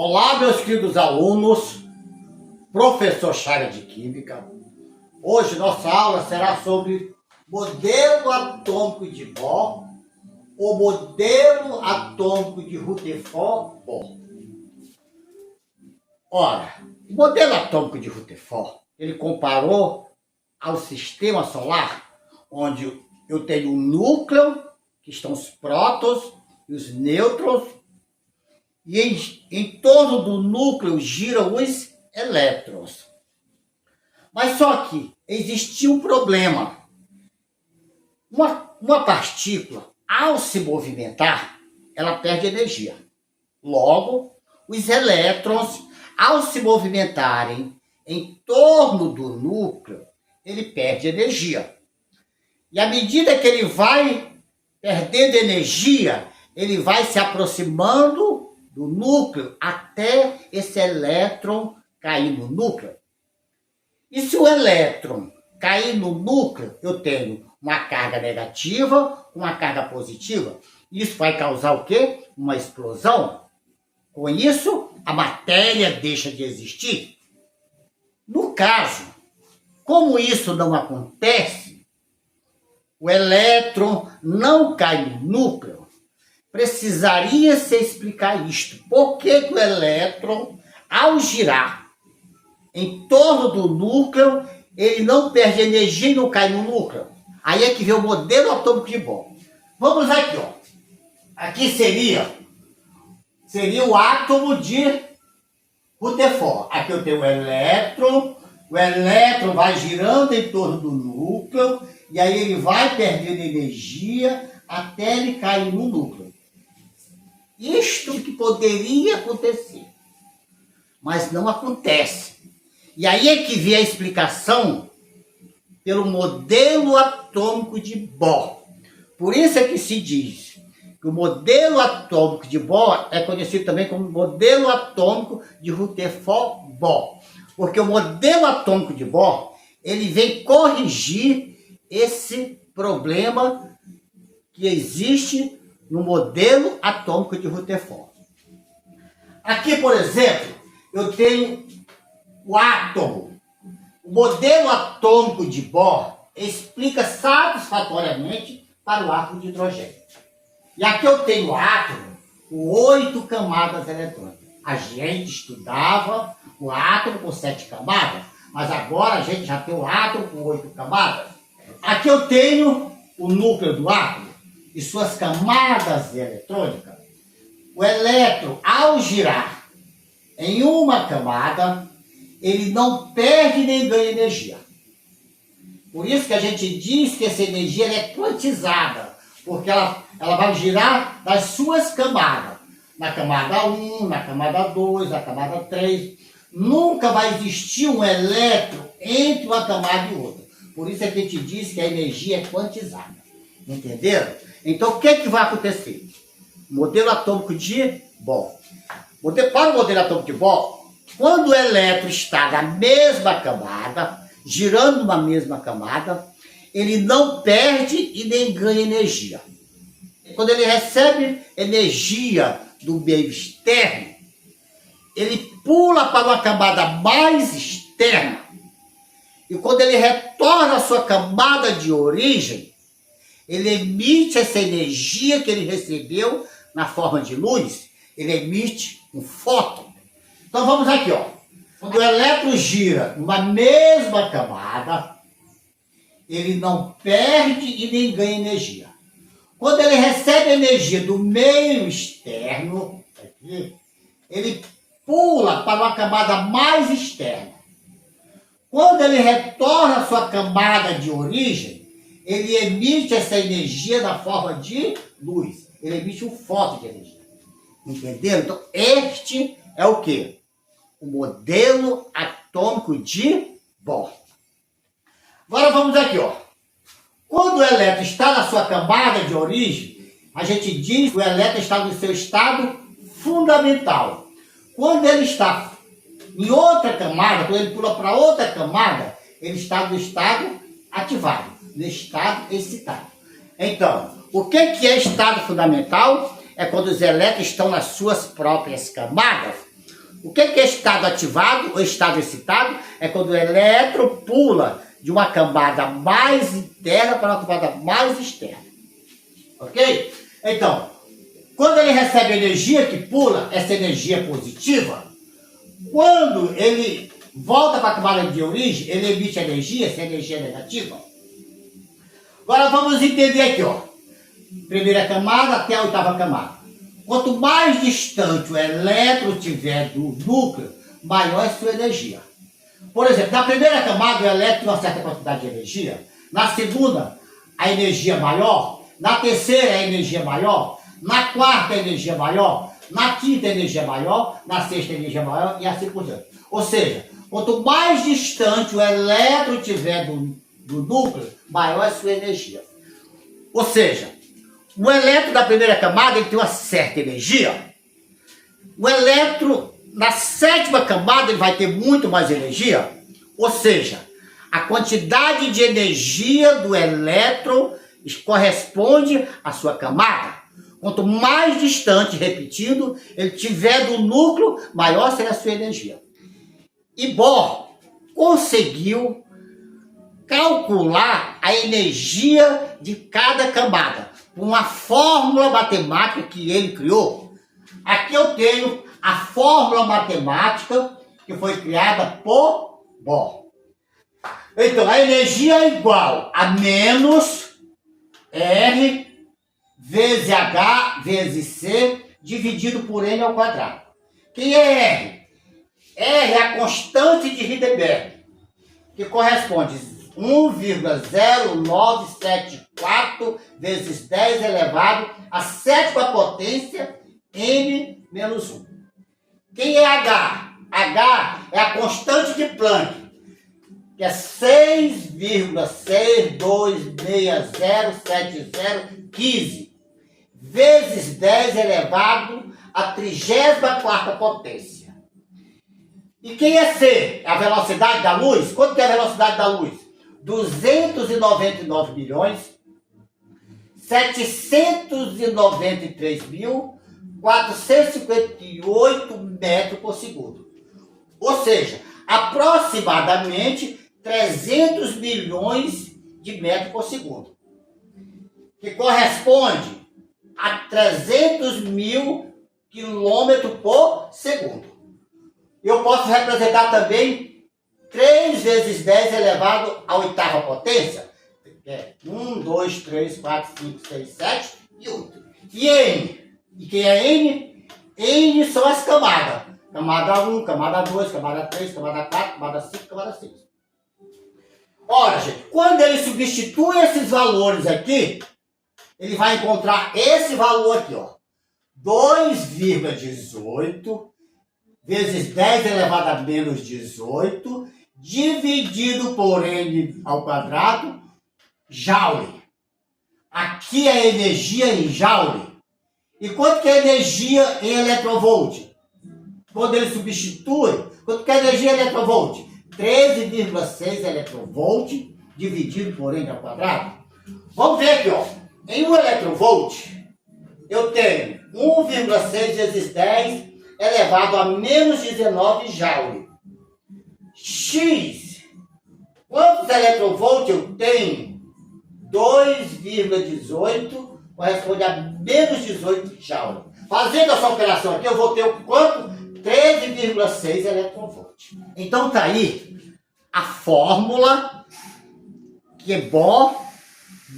Olá, meus queridos alunos, professor Chaga de Química. Hoje nossa aula será sobre modelo atômico de Bohr ou modelo atômico de Rutherford-Bohr. Ora, o modelo atômico de Rutherford, ele comparou ao sistema solar, onde eu tenho o núcleo, que estão os prótons e os nêutrons, e em torno do núcleo giram os elétrons. Mas só que existia um problema. Uma partícula, ao se movimentar, ela perde energia. Logo, os elétrons, ao se movimentarem em torno do núcleo, ele perde energia. E à medida que ele vai perdendo energia, ele vai se aproximando do núcleo até esse elétron cair no núcleo. E se o elétron cair no núcleo, eu tenho uma carga negativa, uma carga positiva. Isso vai causar o quê? Uma explosão. Com isso, a matéria deixa de existir. No caso, como isso não acontece, o elétron não cai no núcleo, precisaria se explicar isto. Por que o elétron, ao girar em torno do núcleo, ele não perde energia e não cai no núcleo? Aí é que vem o modelo atômico de Bohr. Vamos aqui, ó. Aqui seria o átomo de Rutherford. Aqui eu tenho o elétron vai girando em torno do núcleo, e aí ele vai perdendo energia até ele cair no núcleo. Isto que poderia acontecer, mas não acontece. E aí é que vem a explicação pelo modelo atômico de Bohr. Por isso é que se diz que o modelo atômico de Bohr é conhecido também como modelo atômico de Rutherford-Bohr. Porque o modelo atômico de Bohr, ele vem corrigir esse problema que existe no modelo atômico de Rutherford. Aqui, por exemplo, eu tenho o átomo. O modelo atômico de Bohr explica satisfatoriamente para o átomo de hidrogênio. E aqui eu tenho o átomo com 8 camadas eletrônicas. A gente estudava o átomo com 7 camadas, mas agora a gente já tem o átomo com 8 camadas. Aqui eu tenho o núcleo do átomo e suas camadas eletrônicas. O elétron, ao girar em uma camada, ele não perde nem ganha energia. Por isso que a gente diz que essa energia é quantizada, porque ela vai girar nas suas camadas. Na camada 1, na camada 2, na camada 3. Nunca vai existir um elétron entre uma camada e outra. Por isso é que a gente diz que a energia é quantizada. Entenderam? Então, o que vai acontecer? Modelo atômico de Bohr. Para o modelo atômico de Bohr, quando o elétron está na mesma camada, girando na mesma camada, ele não perde e nem ganha energia. Quando ele recebe energia do meio externo, ele pula para uma camada mais externa. E quando ele retorna à sua camada de origem, ele emite essa energia que ele recebeu na forma de luz, ele emite um fóton. Então vamos aqui, ó. Quando o elétron gira numa mesma camada, ele não perde e nem ganha energia. Quando ele recebe energia do meio externo, aqui, ele pula para uma camada mais externa. Quando ele retorna à sua camada de origem, ele emite essa energia na forma de luz. Ele emite um fóton de energia. Entenderam? Então, este é o quê? O modelo atômico de Bohr. Agora vamos aqui, ó. Quando o elétron está na sua camada de origem, a gente diz que o elétron está no seu estado fundamental. Quando ele está em outra camada, quando ele pula para outra camada, ele está no estado ativado, no estado excitado. Então, o que é estado fundamental? É quando os elétrons estão nas suas próprias camadas. O que é estado ativado ou estado excitado? É quando o elétron pula de uma camada mais interna para uma camada mais externa. Ok? Então, quando ele recebe energia que pula, essa energia positiva, quando ele volta para a camada de origem, ele emite energia, essa energia negativa. Agora vamos entender aqui, ó. Primeira camada até a oitava camada. Quanto mais distante o elétron tiver do núcleo, maior é a sua energia. Por exemplo, na primeira camada o elétron tem uma certa quantidade de energia, na segunda a energia maior, na terceira a energia maior, na quarta a energia maior, na quinta a energia maior, na sexta a energia maior e assim por diante. Ou seja, quanto mais distante o elétron tiver do núcleo, maior é a sua energia. Ou seja, o elétron da primeira camada ele tem uma certa energia. O elétron na sétima camada ele vai ter muito mais energia. Ou seja, a quantidade de energia do elétron corresponde à sua camada. Quanto mais distante, repetindo, ele tiver do núcleo, maior será a sua energia. E Bohr conseguiu calcular a energia de cada camada, uma fórmula matemática que ele criou. Aqui eu tenho a fórmula matemática que foi criada por Bohr. Então, a energia é igual a menos R vezes H vezes C dividido por N ao quadrado. Quem é R? R é a constante de Heisenberg, que corresponde a 1,0974 vezes 10 elevado à sétima potência N menos 1. Quem é H? H é a constante de Planck, que é 6,62607015 vezes 10 elevado à 34ª potência. E quem é C? A velocidade da luz? Quanto que é a velocidade da luz? 299.793.458 metros por segundo. Ou seja, aproximadamente 300 milhões de metros por segundo. Que corresponde a 300 mil quilômetros por segundo. Eu posso representar também 3 vezes 10 elevado à oitava potência. É 1, 2, 3, 4, 5, 6, 7 e 8. E N? E quem é N? N são as camadas. Camada 1, camada 2, camada 3, camada 4, camada 5, camada 6. Ora, gente, quando ele substitui esses valores aqui, ele vai encontrar esse valor aqui, ó. 2,18 vezes 10 elevado a menos 18, dividido por N ao quadrado, Joule. Aqui é a energia em Joule. E quanto que é a energia em eletronvolt? Quando ele substitui, quanto que é a energia em eletronvolt? 13,6 eletronvolt dividido por N ao quadrado. Vamos ver aqui, ó. Em 1 eletronvolt, eu tenho 1,6 vezes 10 elevado a menos 19 Joule. X. Quantos eletronvolts eu tenho? 2,18 corresponde a menos 18 Joule. Fazendo essa operação aqui, eu vou ter o quanto? 13,6 eletronvolts. Então tá aí a fórmula que Bohr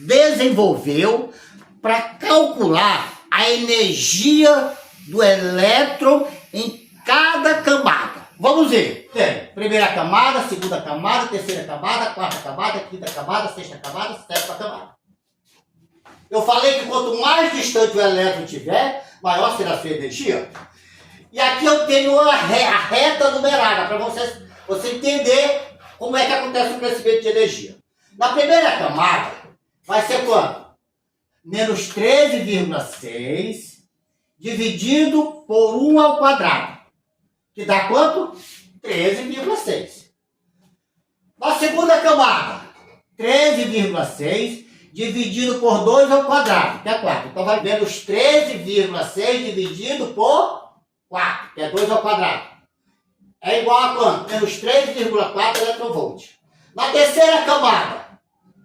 desenvolveu para calcular a energia do elétron em cada camada. Vamos ver. Tem primeira camada, segunda camada, terceira camada, quarta camada, quinta camada, sexta camada, sétima camada. Eu falei que quanto mais distante o elétron tiver, maior será a sua energia. E aqui eu tenho a reta numerada para você entender como é que acontece o crescimento de energia. Na primeira camada, vai ser quanto? Menos 13,6 dividido por 1 ao quadrado. Que dá quanto? 13,6. Na segunda camada, 13,6 dividido por 2 ao quadrado, que é 4. Então vai menos 13,6 dividido por 4, que é 2 ao quadrado. é igual a quanto? Menos 3,4 eletronvolts. Na terceira camada,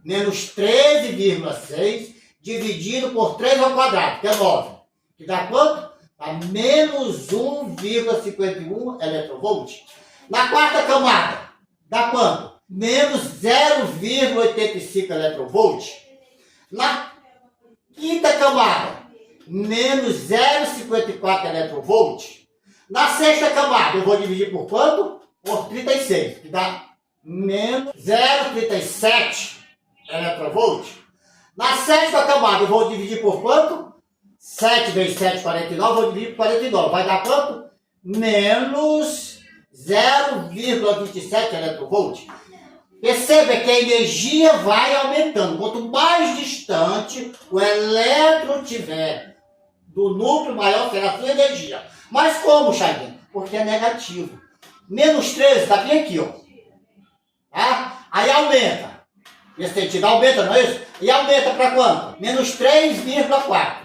menos 13,6 dividido por 3 ao quadrado, que é 9. Que dá quanto? Dá menos 1,51 eletronvolts. Na quarta camada, dá quanto? Menos 0,85 eletronvolts. Na quinta camada, menos 0,54 eletronvolts. Na sexta camada, eu vou dividir por quanto? Por 36, que dá menos 0,37 eletronvolts. Na sétima camada, eu vou dividir por quanto? 7 vezes 7, 49, vou dividir por 49. Vai dar quanto? Menos 0,27 eletronvolts. Perceba que a energia vai aumentando. Quanto mais distante o elétron tiver do núcleo, maior será a sua energia. Mas como, Chaguinho? Porque é negativo. Menos 13 está bem aqui, ó. Tá? Aí aumenta. Esse sentido aumenta, não é isso? E aumenta para quanto? Menos 3,4.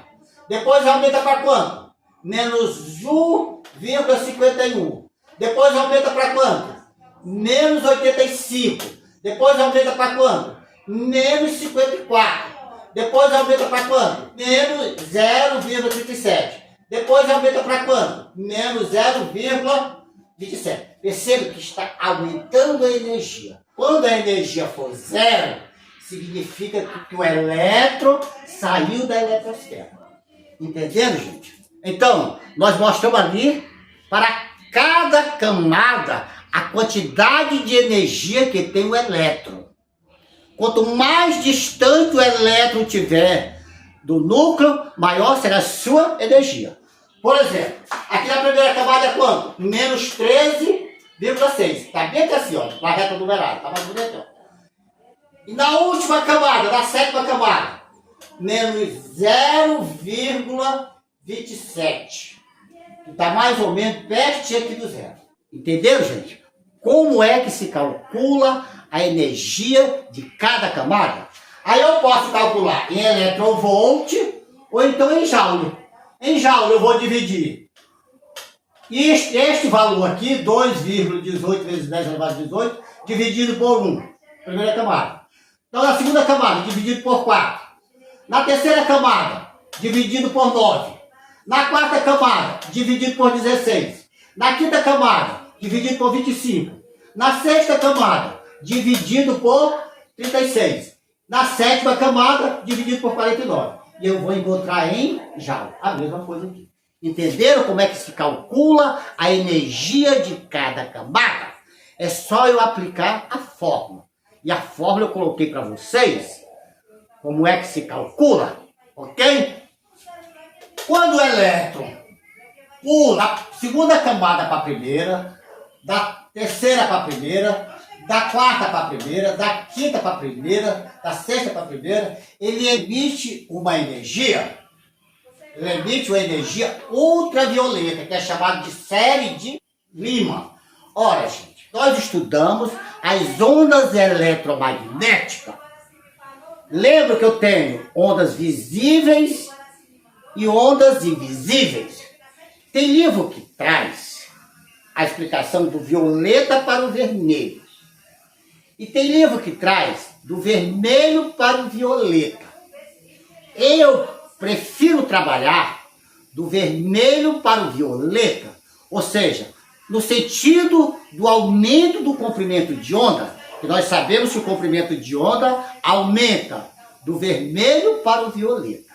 Depois aumenta para quanto? Menos 1,51. Depois aumenta para quanto? Menos 85. Depois aumenta para quanto? Menos 54. Depois aumenta para quanto? Menos 0,37. Depois aumenta para quanto? Menos 0,27. Perceba que está aumentando a energia. Quando a energia for zero, significa que o elétron saiu da eletrosfera. Entendendo, gente? Então, nós mostramos ali para cada camada a quantidade de energia que tem o elétron. Quanto mais distante o elétron tiver do núcleo, maior será a sua energia. Por exemplo, aqui na primeira camada é quanto? Menos 13,6. Está bem assim, ó, na reta numerada. Está mais bonito. E na última camada, na sétima camada, menos 0,27. Está mais ou menos pertinho aqui do zero. Entenderam, gente? Como é que se calcula a energia de cada camada? Aí eu posso calcular em eletronvolt ou então em joule. Em joule eu vou dividir este valor aqui, 2,18 vezes 10 elevado a 18, dividido por 1. Primeira camada. Então na segunda camada, dividido por 4. Na terceira camada, dividido por 9. Na quarta camada, dividido por 16. Na quinta camada, dividido por 25. Na sexta camada, dividido por 36. Na sétima camada, dividido por 49. E eu vou encontrar em joule. A mesma coisa aqui. Entenderam como é que se calcula a energia de cada camada? É só eu aplicar a fórmula. E a fórmula eu coloquei para vocês como é que se calcula, ok? Quando o elétron pula da segunda camada para a primeira, da terceira para a primeira, da quarta para a primeira, da quinta para a primeira, da sexta para a primeira, ele emite uma energia. Ele emite uma energia ultravioleta, que é chamada de série de Lima. Ora, gente, nós estudamos as ondas eletromagnéticas. Lembra que eu tenho ondas visíveis e ondas invisíveis. Tem livro que traz a explicação do violeta para o vermelho. E tem livro que traz do vermelho para o violeta. Eu prefiro trabalhar do vermelho para o violeta, ou seja, no sentido do aumento do comprimento de onda, que nós sabemos que o comprimento de onda aumenta do vermelho para o violeta,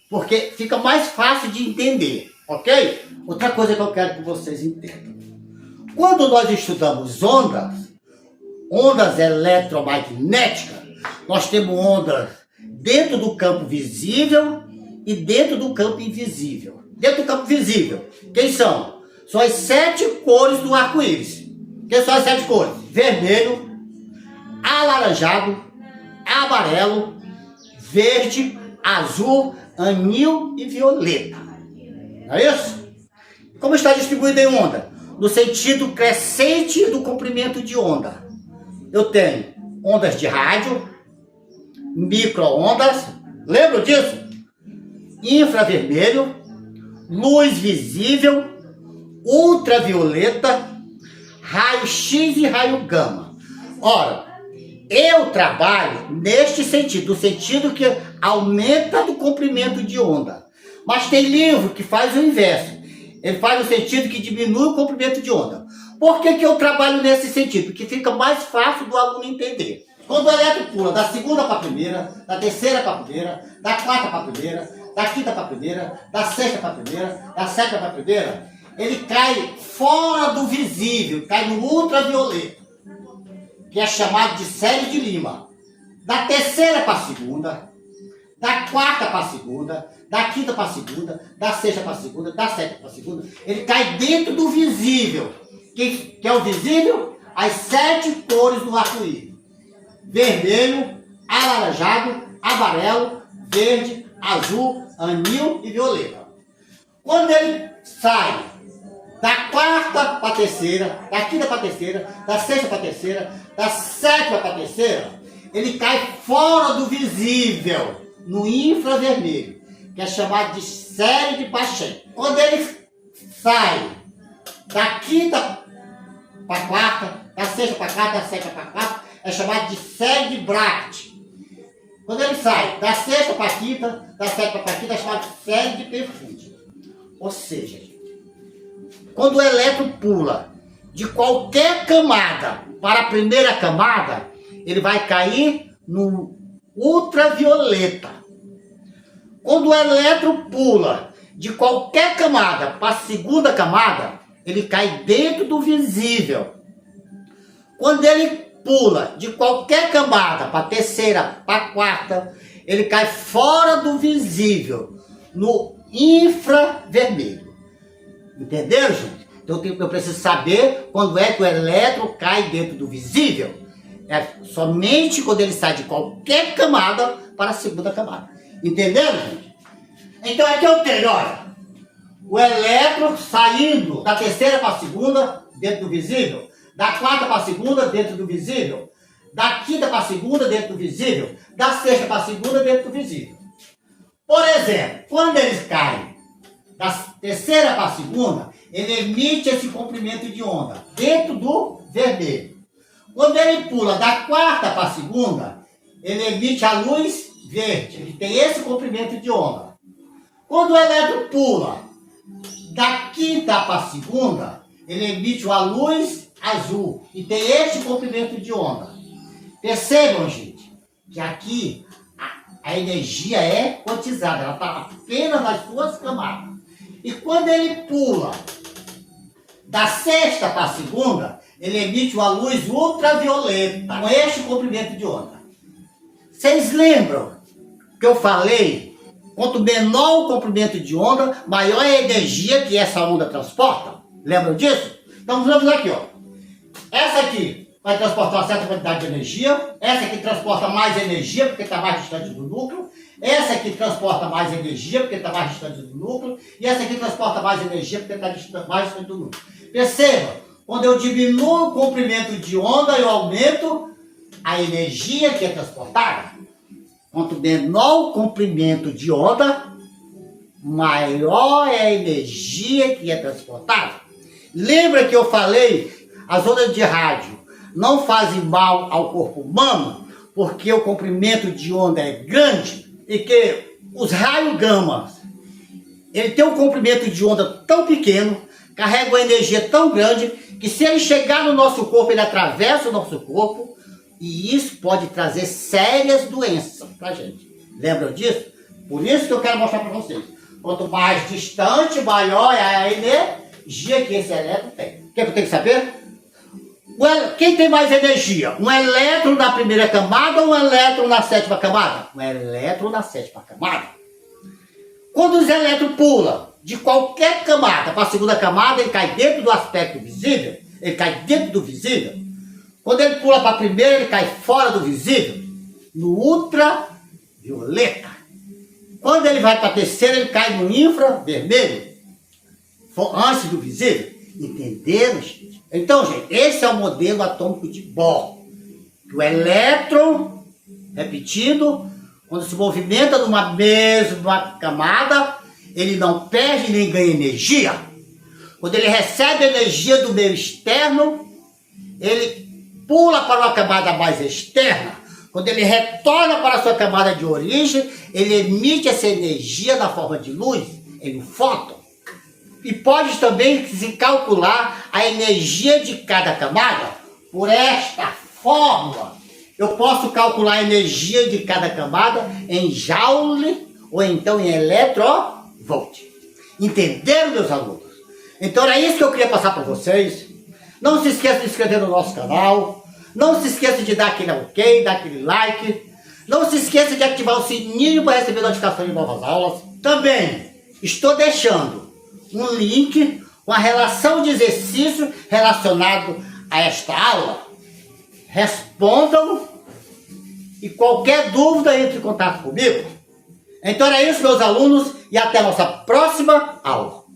porque fica mais fácil de entender, ok? Outra coisa que eu quero que vocês entendam. Quando nós estudamos ondas eletromagnéticas, nós temos ondas dentro do campo visível e dentro do campo invisível. Dentro do campo visível, quem são? São as 7 cores do arco-íris. Quem são as 7 cores? Vermelho, alaranjado, amarelo, verde, azul, anil e violeta. Não é isso? Como está distribuído em onda? No sentido crescente do comprimento de onda. Eu tenho ondas de rádio, micro-ondas, lembram disso? Infravermelho, luz visível, ultravioleta, raio X e raio gama. Ora, eu trabalho neste sentido, no sentido que aumenta o comprimento de onda. Mas tem livro que faz o inverso. Ele faz no sentido que diminui o comprimento de onda. Por que eu trabalho nesse sentido? Porque fica mais fácil do aluno entender. Quando o elétron pula da segunda para a primeira, da terceira para a primeira, da quarta para a primeira, da quinta para a primeira, da sexta para a primeira, da sétima para a primeira, ele cai fora do visível, cai no ultravioleta, que é chamado de série de Lima. Da terceira para a segunda, da quarta para a segunda, da quinta para a segunda, da sexta para a segunda, da sétima para a segunda, ele cai dentro do visível. Que é o visível? As 7 cores do arco-íris. Vermelho, alaranjado, amarelo, verde, azul, anil e violeta. Quando ele sai da quarta para a terceira, da quinta para a terceira, da sexta para a terceira, da sétima para a terceira, ele cai fora do visível, no infravermelho, que é chamado de série de Paschen. Quando ele sai da quinta para a quarta, da sexta para a quarta, da sétima para a quarta, é chamado de série de Bracht. Quando ele sai da sexta para a quinta, da sétima para a quinta, é chamado de série de Perfund. Ou seja, quando o elétron pula de qualquer camada para a primeira camada, ele vai cair no ultravioleta. Quando o elétron pula de qualquer camada para a segunda camada, ele cai dentro do visível. Quando ele pula de qualquer camada para a terceira, para a quarta, ele cai fora do visível, no infravermelho. Entenderam, gente? Então eu preciso saber quando é que o elétron cai dentro do visível. É somente quando ele sai de qualquer camada para a segunda camada. Entenderam, gente? Então é que eu tenho, olha, o elétron saindo da terceira para a segunda, dentro do visível, da quarta para a segunda, dentro do visível, da quinta para a segunda, dentro do visível, da sexta para a segunda, dentro do visível. Por exemplo, quando eles caem da terceira para a segunda, ele emite esse comprimento de onda dentro do vermelho. Quando ele pula da quarta para a segunda, ele emite a luz verde, ele tem esse comprimento de onda. Quando o elétron pula da quinta para a segunda, ele emite uma luz azul e tem este comprimento de onda. Percebam, gente, que aqui a energia é quantizada, ela está apenas nas suas camadas. E quando ele pula da sexta para a segunda, ele emite uma luz ultravioleta com este comprimento de onda. Vocês lembram que eu falei? Quanto menor o comprimento de onda, maior é a energia que essa onda transporta. Lembram disso? Então vamos aqui, ó. Essa aqui vai transportar uma certa quantidade de energia. Essa aqui transporta mais energia porque está mais distante do núcleo. Essa aqui transporta mais energia porque está mais distante do núcleo. E essa aqui transporta mais energia porque está mais distante do núcleo. Perceba, quando eu diminuo o comprimento de onda, eu aumento a energia que é transportada. Quanto menor o comprimento de onda, maior é a energia que é transportada. Lembra que eu falei, as ondas de rádio não fazem mal ao corpo humano, porque o comprimento de onda é grande e que os raios gama, ele tem um comprimento de onda tão pequeno, carrega uma energia tão grande, que se ele chegar no nosso corpo, ele atravessa o nosso corpo, e isso pode trazer sérias doenças pra gente. Lembram disso? Por isso que eu quero mostrar para vocês. Quanto mais distante, maior é a energia que esse elétron tem. O que eu tenho que saber? Quem tem mais energia? Um elétron na primeira camada ou um elétron na sétima camada? Um elétron na sétima camada. Quando os elétrons pulam de qualquer camada para a segunda camada, ele cai dentro do aspecto visível, ele cai dentro do visível. Quando ele pula para a primeira, ele cai fora do visível, no ultravioleta. Quando ele vai para a terceira, ele cai no infravermelho, antes do visível. Entenderam, gente? Então, gente, esse é o modelo atômico de Bohr. O elétron, repetindo, quando se movimenta numa mesma camada, ele não perde nem ganha energia. Quando ele recebe energia do meio externo, ele pula para uma camada mais externa. Quando ele retorna para a sua camada de origem, ele emite essa energia na forma de luz, em um fóton. E pode também se calcular a energia de cada camada por esta fórmula. Eu posso calcular a energia de cada camada em joule ou então em electrovolt. Entenderam, meus alunos? Então era isso que eu queria passar para vocês. Não se esqueça de se inscrever no nosso canal. Não se esqueça de dar aquele ok, dar aquele like. Não se esqueça de ativar o sininho para receber notificações de novas aulas. Também estou deixando um link com a relação de exercício relacionado a esta aula. Respondam e qualquer dúvida entre em contato comigo. Então é isso, meus alunos, e até a nossa próxima aula.